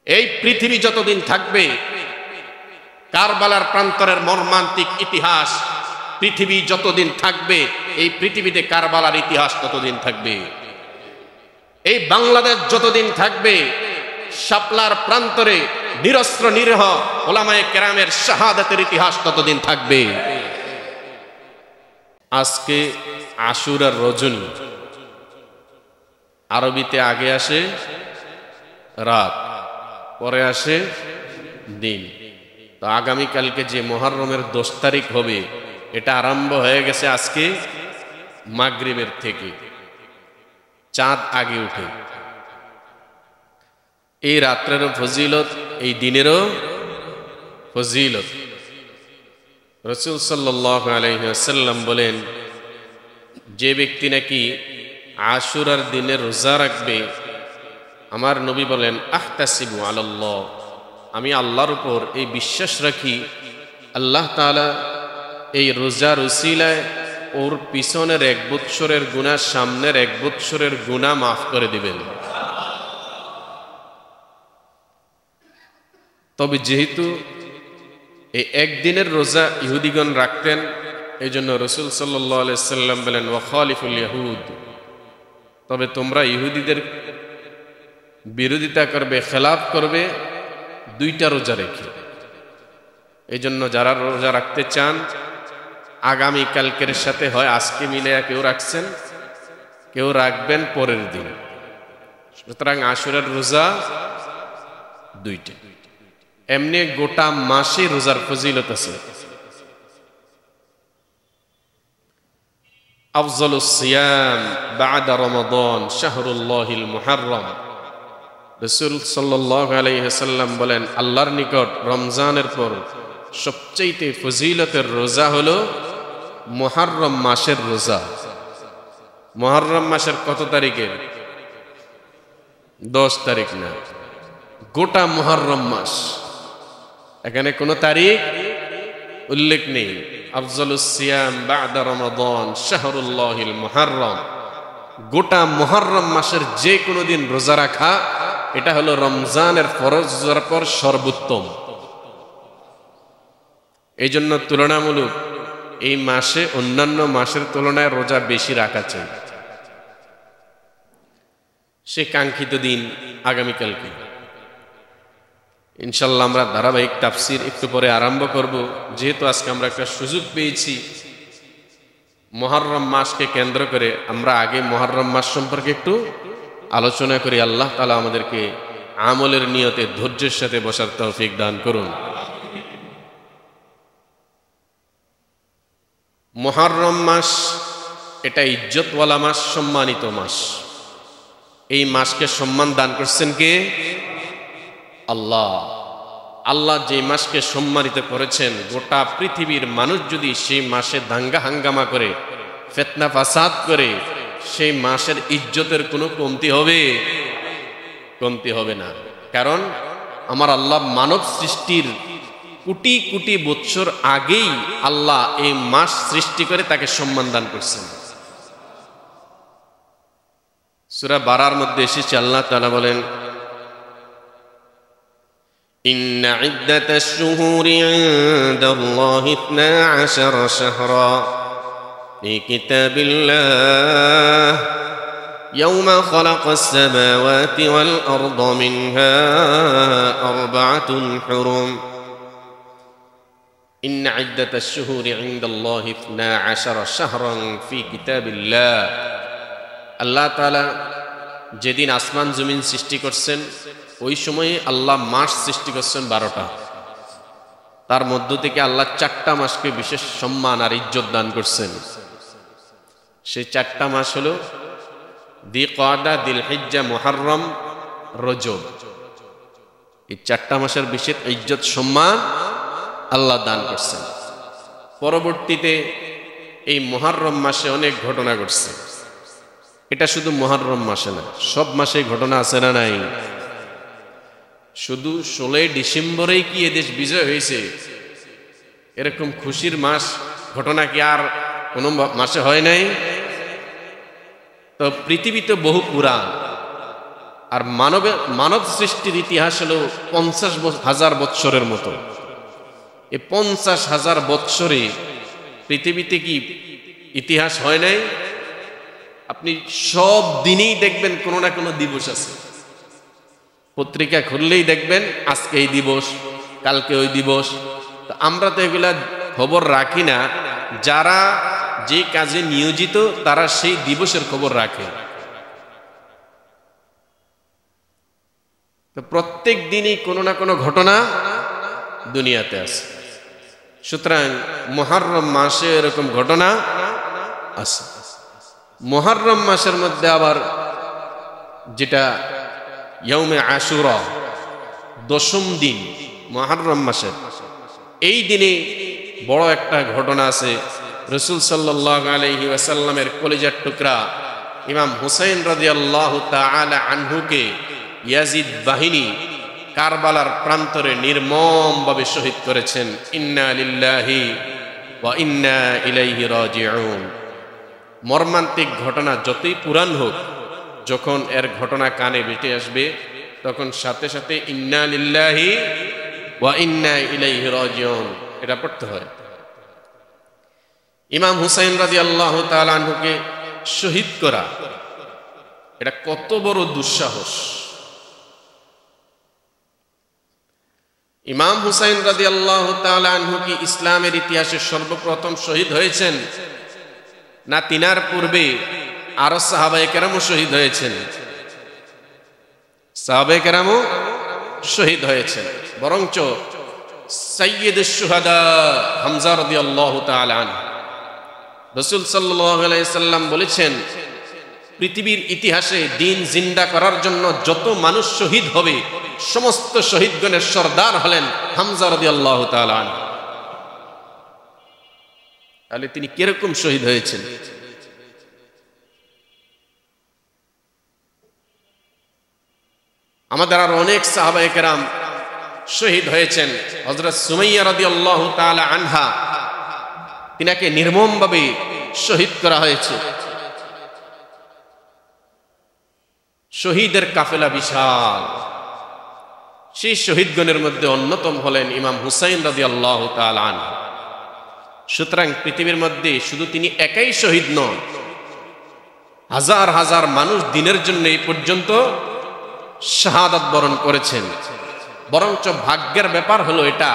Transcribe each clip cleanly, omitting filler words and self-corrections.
এই পৃথিবী যতদিন থাকবে, কারবালার প্রান্তরের মর্মান্তিক ইতিহাস পৃথিবী যতদিন থাকবে, এই পৃথিবীতে কারবালার ইতিহাস ততদিন থাকবে। এই বাংলাদেশ যতদিন থাকবে, শাপলার প্রান্তরে নিরস্ত্র নিরীহ ওলামায়ে কেরামের শাহাদাতের ইতিহাস ততদিন থাকবে। আজকে আশুরার রজনী, আরবিতে আগে আসে রাত, পরে আসে দিন। তো আগামীকালকে যে মুহররমের 10 তারিখ হবে, এটা আরম্ভ হয়ে গেছে আজকে মাগরিবের থেকে, চাঁদ আগে উঠে। এই রাত্রেরও ফজিলত, এই দিনেরও ফজিলত। রাসূল সাল্লাল্লাহু আলাইহি ওয়াসাল্লাম বলেন, যে ব্যক্তি নাকি আশুরার দিনে রোজা রাখবে, আমার নবী বলেন, আহতাসিবু আলাল্লাহ, আমি আল্লাহর উপর এই বিশ্বাস রাখি, আল্লাহ তাআলা এই রোজার উসিলায় ওর পিছনের 1 বৎসরের গুনাহ সামনের 1 বৎসরের গুনাহ মাফ করে দিবেন। তবে যেহেতু এই একদিনের রোজা ইহুদিগণ রাখতেন, এই জন্য রাসূল সাল্লাল্লাহু আলাইহি ওয়াসাল্লাম বলেন, ওয়া খালিফুল ইয়াহুদ, তবে তোমরা ইহুদিদের বিরোধিতা করবে, খেলাফ করবে 2টা রোজা রেখে। এই জন্য যারা রোজা রাখতে চান, আগামী কালকের সাথে হয় আজকে মিলে কেউ রাখছেন, কেউ রাখবেন পরের দিন। সুতরাং আশুরার রোজা 2টা। এমনি গোটা মাসে রোজার ফজিলত আছে। আফজালুস সিয়াম বা'দা রমাদান শাহরুল্লাহিল মুহাররম। রাসূল সাল্লাল্লাহু আলাইহি ওয়াসাল্লাম বলেন, আল্লাহর নিকট রমজানের পর সবচেয়ে ফজিলতের রোজা হলো মুহররম মাসের রোজা। মুহররম মাসের কত তারিখে? 10 তারিখ না, গোটা মুহররম মাস। এখানে কোনো তারিখ উল্লেখ নেই। আফজালুস সিয়াম বা'দা রমাদান শাহরুল্লাহিল মুহাররম, গোটা মুহররম মাসের যে কোনো দিন রোজা রাখা, এটা হলো রমজানের ফরজ রোজার পর সর্বোত্তম। এই জন্য তুলনামূলক এই মাসে অন্যান্য মাসের তুলনায় রোজা বেশি রাখা চাই। সে কাঙ্ক্ষিত দিন আগামীকালকে ইনশাল্লাহ আমরা ধারাবাহিক তাফসির একটু পরে আরম্ভ করব। যেহেতু আজকে আমরা একটা সুযোগ পেয়েছি মুহররম মাসকে কেন্দ্র করে, আমরা আগে মুহররম মাস সম্পর্কে একটু আলোচনা করি। আল্লাহ তাআলা আমাদেরকে আমলের নিয়তে ধৈর্যের সাথে বসার তৌফিক দান করুন। মুহররম মাস এটা ইজ্জতওয়ালা মাস, সম্মানিত মাস। এই মাসকে সম্মান দান করছেন কে? আল্লাহ। আল্লাহ যে মাসকে সম্মানিত করেছেন, গোটা পৃথিবীর মানুষ যদি সেই মাসে দাঙ্গা হাঙ্গামা করে, ফিতনা ফাসাদ করে, সেই মাসের ইজ্জতের কোনো কমতি হবে? কমতি হবে না। কারণ আমার আল্লাহ মানব সৃষ্টির কোটি কোটি বছর আগেই আল্লাহ এই মাস সৃষ্টি করে তাকে সম্মান দান করছেন। সূরা বারার মধ্যে এসেছে, আল্লাহ তাআলা বলেন, ইন্না ইদ্দাতাশ শুহুরি ইনদাল্লাহি 12 শাহরা ফি কিতাবিল্লাহ ইয়াওমা খালাকাস সামাওয়াতি ওয়াল আরদা মিনহা আরবা'তুন হুরুম। ইন্না ইদ্দাতাশ শুহুরি ইনদাল্লাহি 12 শাহরান ফি কিতাবিল্লাহ। আল্লাহ তাআলা যেদিন আসমান জমিন সৃষ্টি করছেন, ওই সময়ে আল্লাহ মাস সৃষ্টি করছেন 12টা। তার মধ্য থেকে আল্লাহ 4টা মাসকে বিশেষ সম্মান আর ইজ্জত দান করছেন। সেই 4টা মাস হলো যিকআদা, যিলহিজ্জা, মুহররম, রজব। এই 4টা মাসের বিশেষ ইজ্জত সম্মান আল্লাহ দান করছেন। পরবর্তীতে এই মুহররম মাসে অনেক ঘটনা ঘটছে। এটা শুধু মুহররম মাসে না, সব মাসে ঘটনা আছে না নাই? শুধু 16 ডিসেম্বরেই কি এদেশ বিজয় হয়েছে এরকম খুশির মাস ঘটনা কি আর কোনো মাসে হয় নাই? তো পৃথিবী তো বহু পুরাণ। আর মানব সৃষ্টির ইতিহাস হলো 50,000 বৎসরের মতো। এই 50,000 বৎসরে পৃথিবীতে কি ইতিহাস হয় নাই? আপনি সব দিনেই দেখবেন কোনো না কোনো দিবস আছে। পত্রিকা খুললেই দেখবেন আজকে এই দিবস, কালকে ওই দিবস। তো আমরা তো এগুলা খবর রাখি না। যারা যে কাজে নিয়োজিত তারা সেই দিবসের খবর রাখে। তো প্রত্যেক দিনই কোনো না কোনো ঘটনা দুনিয়াতে আছে। সুতরাং মুহররম মাসে এরকম ঘটনা আছে। মুহররম মাসের মধ্যে আবার যেটা ইয়াউমে আশুরা, 10ম দিন মুহররম মাসের, এই দিনে বড় একটা ঘটনা আছে। রাসূল সাল্লাল্লাহু আলাইহি ওয়াসাল্লামের কলিজার টুকরা ইমাম হুসাইন রাদিয়াল্লাহু তাআলা আনহুকে ইয়াজিদ বাহিনী কারবালার প্রান্তরে নির্মমভাবে শহীদ করেছেন। ইন্না লিল্লাহি ওয়া ইন্না ইলাইহি রাজিউন। মর্মান্তিক ঘটনা যতই পুরান হোক, যখন এর ঘটনা কানে বেটে আসবে তখন সাথে সাথে ইন্না লিল্লাহি ওয়া ইন্না ইলাইহি রাজিউন এটা পড়তে হয়। ইমাম হুসাইন রাদিয়াল্লাহু তাআলা আনহুকে শহীদ করা এটা কত বড় দুঃসাহস। ইমাম হুসাইন রাদিয়াল্লাহু তাআলা আনহু কি ইসলামের ইতিহাসে সর্বপ্রথম শহীদ হয়েছেন, না তিনার পূর্বে আরো সাহাবায়ে কেরামও শহীদ হয়েছেন? সাহাবায়ে কেরামও শহীদ হয়েছেন। বরঞ্চ সাইয়্যিদুশ শুহাদা হামজা রাদিয়াল্লাহু তাআলা আনহু, রাসূল সাল্লাল্লাহু আলাইহি সাল্লাম বলেছেন, পৃথিবীর ইতিহাসে দ্বীন জিন্দা করার জন্য যত মানুষ শহীদ হবে সমস্ত শহীদগণের সর্দার হলেন হামজা রাদিয়াল্লাহু তাআলা আনহু। তাহলে তিনি কিরকম শহীদ হয়েছেন? আমাদের আর অনেক সাহাবায়ে কেরাম শহীদ হয়েছেন। হযরত সুমাইয়া রাদিয়াল্লাহু তাআলা আনহা, তিনাকে নির্মমভাবে শহীদ করা হয়েছে। শহীদের কাফেলা বিশাল। সেই শহীদগণের মধ্যে অন্যতম হলেন ইমাম হুসাইন রাদিয়াল্লাহু তাআলা আনহু। সুতরাং পৃথিবীর মধ্যে শুধু তিনি একাই শহীদ নন, হাজার হাজার মানুষ দিনের জন্য এই পর্যন্ত শাহাদাত বরণ করেছেন। বরঞ্চ ভাগ্যের ব্যাপার হলো এটা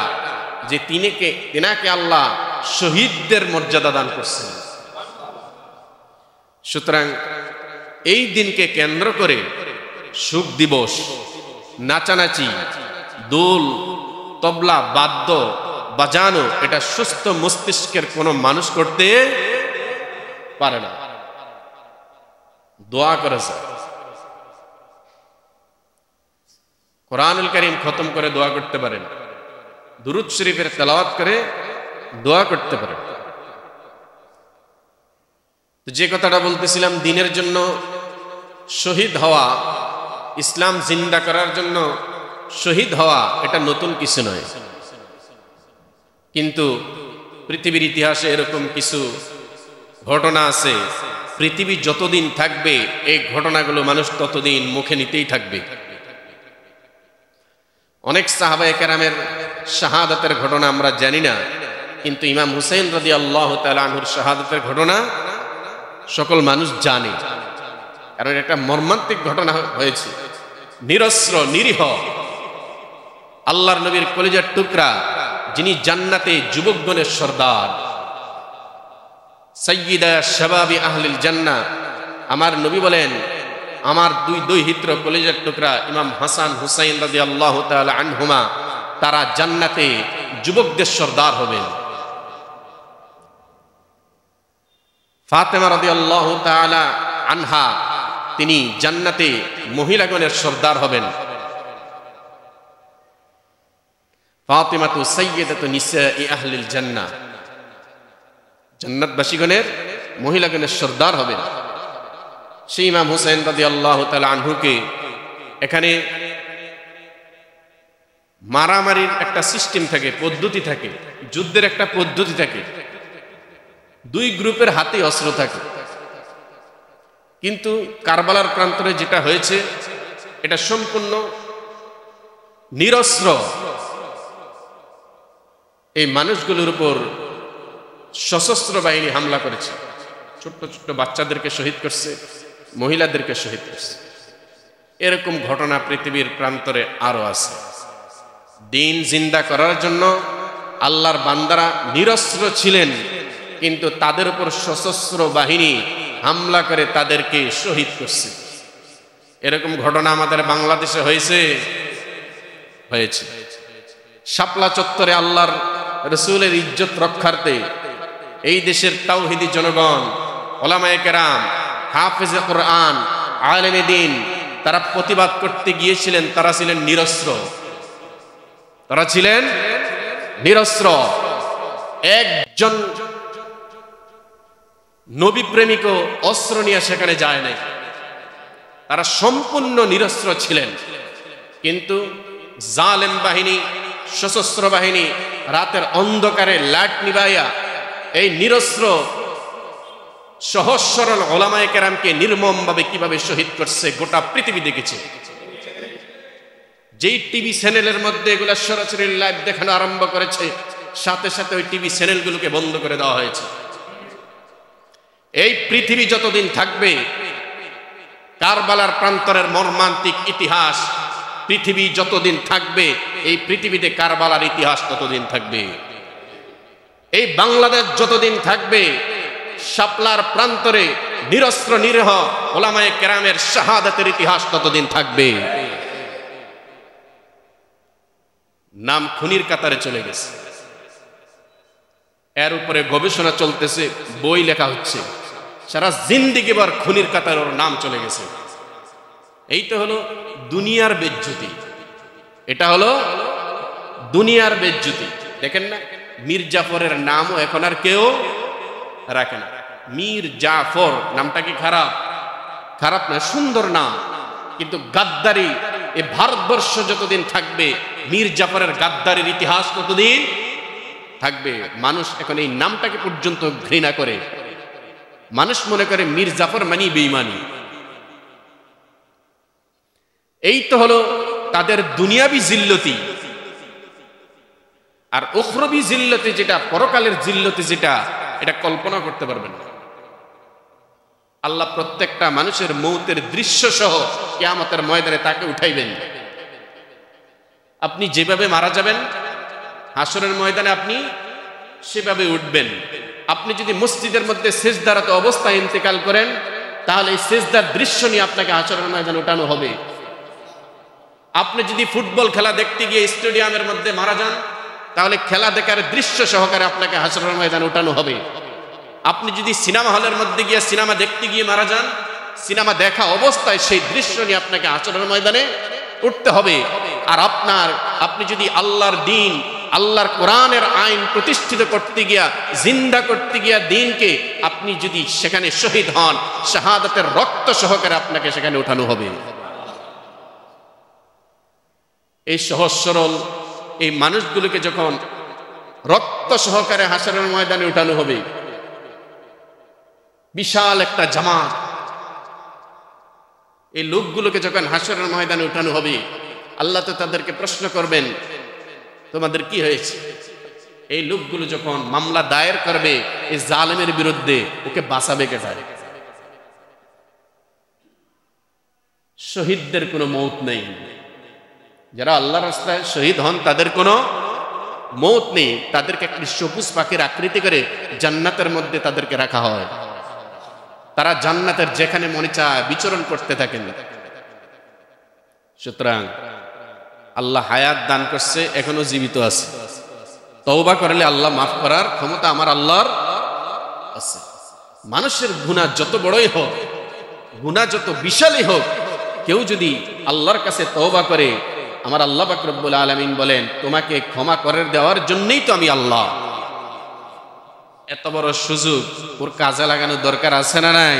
যে তিনাকে আল্লাহ শহীদদের মর্যাদা দান করছেন। সুতরাং এই দিনকে কেন্দ্র করে সুখ দিবস, নাচানাচি, দোল, তবলা, বাদ্য বাজানো এটা সুস্থ মস্তিষ্কের কোনো মানুষ করতে পারে না। দোয়া করা যায়, কোরআনুল কারীম খতম করে দোয়া করতে পারেন, দুরূদ শরীফের তেলাওয়াত করে দোয়া করতে পারেন। যে কথাটা বলতেছিলাম, দিনের জন্য শহীদ হওয়া, ইসলাম জিন্দা করার জন্য শহীদ হওয়া এটা নতুন কিছু নয়। কিন্তু পৃথিবীর ইতিহাসে এরকম কিছু ঘটনা আছে, পৃথিবী যতদিন থাকবে এই ঘটনাগুলো মানুষ ততদিন মুখে নিতেই থাকবে। অনেক সাহাবায়ে কেরামের শাহাদাতের ঘটনা আমরা জানি না, কিন্তু ইমাম হুসাইন রাদিয়াল্লাহু তাআলা আনহুর শাহাদাতের ঘটনা সকল মানুষ জানে। কারণ একটা মর্মান্তিক ঘটনা হয়েছে। নিরস্ত্র নিরীহ আল্লাহর নবীর কলিজার টুকরা, যিনি জান্নাতে যুবকগণের সর্দার, সাইয়্যিদা শাবাবি আহলিল জান্নাহ, আমার নবী বলেন আমার দুই দৌহিত্র কলিজার টুকরা ইমাম হাসান হুসাইন রাদিয়াল্লাহু তাআলা আনহুমা, তারা জান্নাতে যুবকদের সর্দার হবেন। ফাতেমা রাদিয়াল্লাহু তাআলা আনহা, তিনি জান্নাতে মহিলাগণের সর্দার হবেন। ফাতিমাতু সাইয়্যিদাতু নিসাই আহলিল জান্নাহ, জান্নাতবাসীগণের মহিলাগণের সর্দার হবেন। সেই ইমাম হুসাইন রাদিয়াল্লাহু তাআলা আনহুকে এখানে মারামারির একটা সিস্টেম থাকে, পদ্ধতি থাকে, যুদ্ধের একটা পদ্ধতি থাকে, দুই গ্রুপের হাতে অস্ত্র থাকে। কিন্তু কারবালার প্রান্তরে যেটা হয়েছে, এটা সম্পূর্ণ নিরস্ত্র এই মানুষগুলোর উপর সশস্ত্র বাহিনী হামলা করেছে। ছোট্ট ছোট্ট বাচ্চাদেরকে শহীদ করছে, মহিলাদেরকে শহীদ করছে। এরকম ঘটনা পৃথিবীর প্রান্তরে আরো আছে। দিন জিন্দা করার জন্য আল্লাহর বান্দারা নিরস্ত্র ছিলেন, কিন্তু তাদের উপর সশস্ত্র বাহিনী হামলা করে তাদেরকে শহীদ করছে। এরকম ঘটনা আমাদের বাংলাদেশে হয়েছে। শাপলা চত্বরে আল্লাহর রসুলের ইজ্জত রক্ষার্থে এই দেশের তাওহীদি জনগণ, ওলামায়ে কেরাম, হাফেজে কোরআন, আলেমে দ্বীন, তারা প্রতিবাদ করতে গিয়েছিলেন। তারা ছিলেন নিরস্ত্র। একজন নবী প্রেমিকও অস্ত্র নিয়ে সেখানে যায় নাই। তারা সম্পূর্ণ নিরস্ত্র ছিলেন। কিন্তু জালেম বাহিনী, সশস্ত্র বাহিনী রাতের অন্ধকারে লাইট নিভাইয়া এই নিরস্ত্র সহজ সরল ওলামায়ে কেরামকে নির্মমভাবে কিভাবে শহীদ করছে গোটা পৃথিবী দেখেছে। যেই টিভি চ্যানেলের মধ্যে এগুলা সরাসরি লাইভ দেখানো আরম্ভ করেছে, সাথে সাথে ওই টিভি চ্যানেলগুলোকে বন্ধ করে দেওয়া হয়েছে। এই পৃথিবী যতদিন থাকবে, কারবালার প্রান্তরের মর্মান্তিক ইতিহাস পৃথিবী যতদিন থাকবে, এই পৃথিবীতে কারবালার ইতিহাস ততদিন থাকবে। এই বাংলাদেশ যতদিন থাকবে, শাপলার প্রান্তরে নিরস্ত্র নিরীহ ওলামায়ে কেরামের শাহাদাতের ইতিহাস ততদিন থাকবে। নাম খুনির কাতারে চলে গেছে। এর উপরে গবেষণা চলতেছে, বই লেখা হচ্ছে। সারা জিন্দেগি ভর খুনির কাতারে ওর নাম চলে গেছে। এইটা হলো দুনিয়ার বেজ্জতি। এটা হলো দুনিয়ার বেজ্জতি। দেখেন না, মীর জাফরের নামও এখন আর কেউ রাখে না। মীর জাফর নামটা কি খারাপ? খারাপ না, সুন্দর নাম। কিন্তু গাদ্দারি এই ভারতবর্ষ যতদিন থাকবে, মীর জাফরের গাদ্দারির ইতিহাস ততদিন থাকবে। মানুষ এখন এই নামটাকে পর্যন্ত ঘৃণা করে। মানুষ মনে করে মীর জাফর মানি বেঈমানি। এই তো হলো তাদের দুনিয়াবি জিল্লতি। আর উখরবি জিল্লতি যেটা, পরকালের জিল্লতি যেটা, এটা কল্পনা করতে পারবেন না। আল্লাহ প্রত্যেকটা মানুষের মৌতের দৃশ্য সহ কিয়ামতের ময়দানে তাকে উঠাইবেন। আপনি যেভাবে মারা যাবেন হাসরের ময়দানে আপনি সেভাবে উঠবেন। আপনি যদি মসজিদের মধ্যে সিজদারত অবস্থায় ইন্তেকাল করেন, তাহলে এই সিজদার দৃশ্য নিয়ে আপনাকে হাসরের ময়দানে উঠানো হবে। আপনি যদি ফুটবল খেলা দেখতে গিয়ে স্টেডিয়ামের মধ্যে মারা যান, তাহলে খেলা দেখার দৃশ্য সহকারে আপনাকে হাসরের ময়দানে উঠানো হবে। আপনি যদি সিনেমা হলের মধ্যে গিয়ে সিনেমা দেখতে গিয়ে মারা যান, সিনেমা দেখা অবস্থায় সেই দৃশ্য নিয়ে আপনাকে হাসরের ময়দানে উঠতে হবে। আর আপনি যদি আল্লাহর দ্বীন, আল্লাহর কোরআনের আইন প্রতিষ্ঠিত করতে গিয়া, জিন্দা করতে গিয়া দ্বীনকে আপনি যদি সেখানে শহীদ হন, শাহাদাতের রক্ত সহকারে আপনাকে সেখানে উঠানো হবে। এই সহজ সরল এই মানুষগুলোকে যখন রক্ত সহকারে হাসরের ময়দানে উঠানো হবে, বিশাল একটা জামাত, এই লোকগুলোকে যখন হাসরের ময়দানে উঠানো হবে, আল্লাহ তো তাদেরকে প্রশ্ন করবেন, তোমাদের কি হয়েছে? এই লোকগুলো যখন মামলা দায়ের করবে এই জালেমের বিরুদ্ধে, ওকে বাঁচাবে কে? শহীদদের কোনো মৌত নেই। যারা আল্লাহর রাস্তায় শহীদ হন তাদের কোনো মৌত নেই। তাদেরকে একটি সবুজ পাখির আকৃতি করে জান্নাতের মধ্যে তাদেরকে রাখা হয়। তারা জান্নাতের যেখানে মনে চায় বিচরণ করতে থাকেন। সুতরাং আল্লাহ হায়াত দান করছে, এখনো জীবিত আছে। তওবা করলে আল্লাহ মাফ করার ক্ষমতা আমার আল্লাহর আছে। মানুষের গুনাহ যত বড়ই হোক, গুনাহ যত বিশালই হোক, কেউ যদি আল্লাহর কাছে তওবা করে, আমার আল্লাহ পাক রব্বুল আলামিন বলেন, তোমাকে ক্ষমা করে দেওয়ার জন্যই তো আমি আল্লাহ। এত বড় সুযোগ ওর কাজে লাগানোর দরকার আছে না নাই?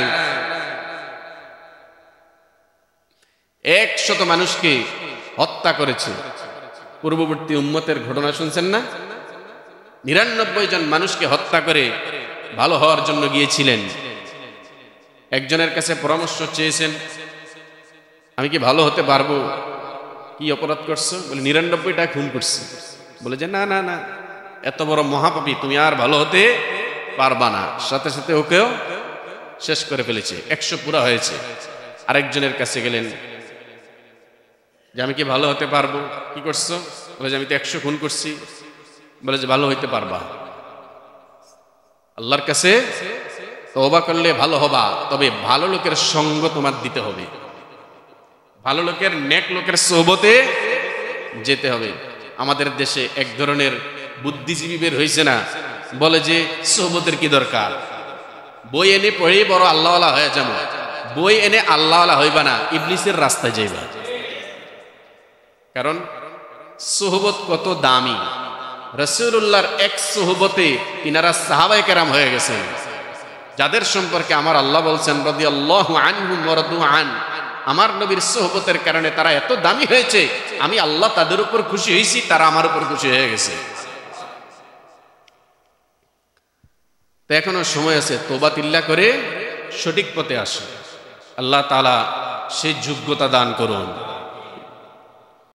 100 মানুষকে হত্যা করেছে। পূর্ববর্তী উম্মতের ঘটনা শুনছেন না? 99 জন মানুষকে হত্যা করে ভালো হওয়ার জন্য গিয়েছিলেন। একজনের কাছে পরামর্শ চেয়েছেন, আমি কি ভালো হতে পারবো? কি অপরাধ করছো? বলে 99টা খুন করছি। বলে যে না না না, এত বড় মহাপাপী, তুমি আর ভালো হতে পারবা না। সাথে সাথে ওকেও শেষ করে ফেলেছে, 100 পুরা হয়েছে। আরেকজনের কাছে গেলেন যে আমি কি ভালো হতে পারবো? কি করছো? বলে যে আমি তো 100 খুন করছি। বলে যে ভালো হইতে পারবা, আল্লাহর কাছে তওবা করলে ভালো হবা, তবে ভালো লোকের সঙ্গ তোমার দিতে হবে, ভালো লোকের, নেক লোকের সোহবতে যেতে হবে। আমাদের দেশে এক ধরনের বুদ্ধিজীবী বের হয়েছে না, বলে যে সোহবতের কি দরকার, বই এনে পড়েই বড় আল্লাহওয়ালা হয়ে যাবো। বই এনে আল্লাহওয়ালা হইবা না, ইবলিসের রাস্তায় যাইবা। কারণ সোহবত কত দামি। রাসূলুল্লাহর এক সোহবতে তিনারা সাহাবায়ে কেরাম হয়ে গেছেন, যাদের সম্পর্কে আমার আল্লাহ বলছেন রাদিয়াল্লাহু আনহুম ওয়া রাদু আন, আমার নবীর সোহবতের কারণে তারা এত দামি হয়েছে, আমি আল্লাহ তাদের উপর খুশি হয়েছি, তারা আমার উপর খুশি হয়ে গেছে। তো এখনো সময় আছে, তওবা তিল্লা করে সঠিক পথে আসো। আল্লাহ তাআলা সেই যোগ্যতা দান করুন।